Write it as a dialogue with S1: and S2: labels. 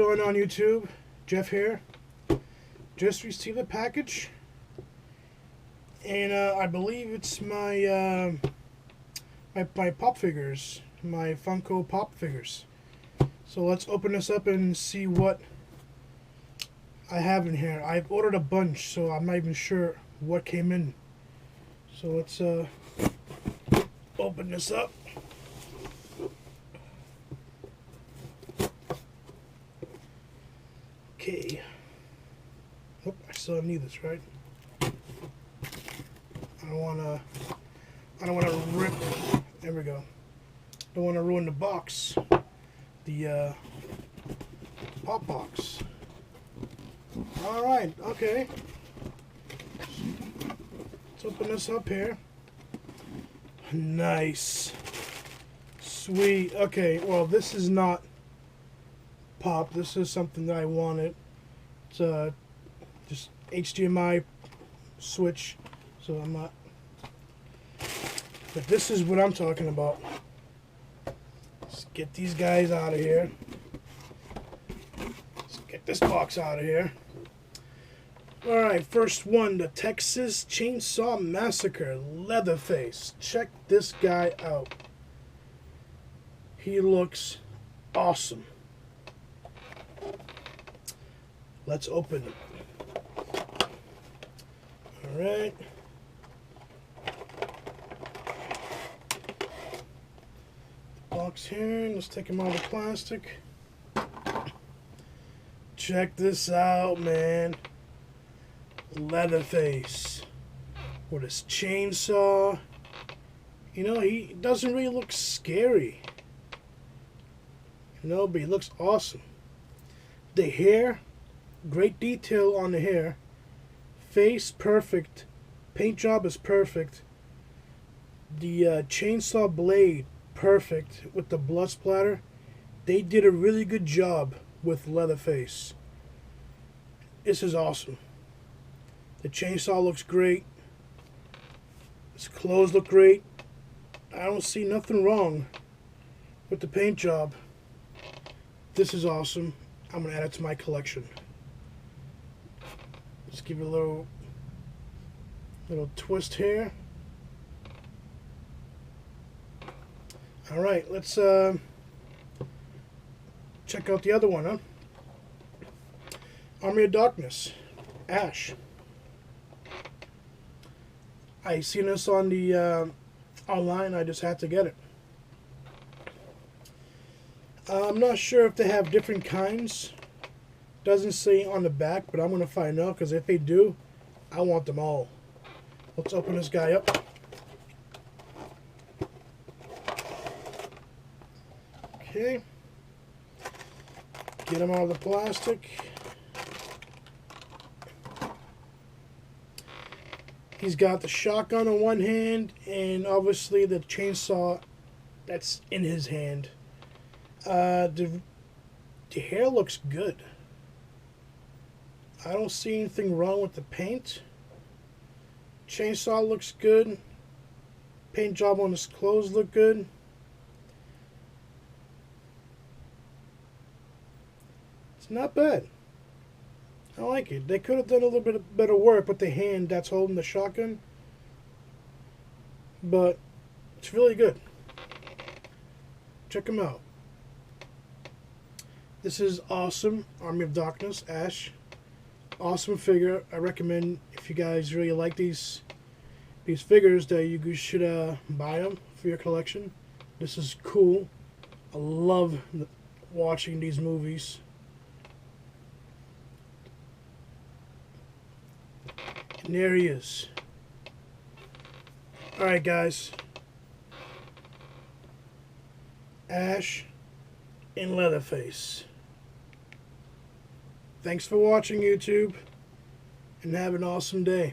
S1: going on YouTube? Jeff here. Just received a package, and I believe it's my my pop figures, my Funko pop figures. So let's open this up and see what I have in here. I've ordered a bunch, so I'm not even sure what came in. So let's open this up. Okay. Oh, I still need this, right? I don't wanna rip. There we go. Don't wanna ruin the box. The pop box. All right. Okay. Let's open this up here. Nice. Sweet. Okay. Well, this is not pop. This is something that I wanted. It's just HDMI switch, so I'm not. But this is what I'm talking about. Let's get these guys out of here. Let's get this box out of here. Alright, first one, the Texas Chainsaw Massacre Leatherface. Check this guy out. He looks awesome. Let's open it. Alright. Box here. Let's take him out of the plastic. Check this out, man. Leatherface. With his chainsaw. You know, he doesn't really look scary. You know, but he looks awesome. The hair. Great detail on the hair. Face perfect. Paint job is perfect. The chainsaw blade perfect with the blood splatter. They did a really good job with Leatherface. This is awesome. The chainsaw looks great. His clothes look great. I don't see nothing wrong with the paint job. This is awesome. I'm going to add it to my collection. Let's give it a little twist here. All right, let's check out the other one, huh? Army of Darkness, Ash. I seen this on the online. I just had to get it. I'm not sure if they have different kinds. Doesn't say on the back, but I'm gonna find out, because if they do, I want them all. Let's open this guy up. Okay. Get him out of the plastic. He's got the shotgun on one hand, and obviously the chainsaw that's in his hand. The hair looks good. I don't see anything wrong with the paint. Chainsaw looks good. Paint job on his clothes look good. It's not bad. I like it. They could have done a little bit of better work with the hand that's holding the shotgun. But it's really good. Check him out. This is awesome. Army of Darkness, Ash. Awesome figure. I recommend, if you guys really like these figures, that you should buy them for your collection. This is cool. I love watching these movies. And there he is. Alright, guys. Ash and Leatherface. Thanks for watching, YouTube, and have an awesome day.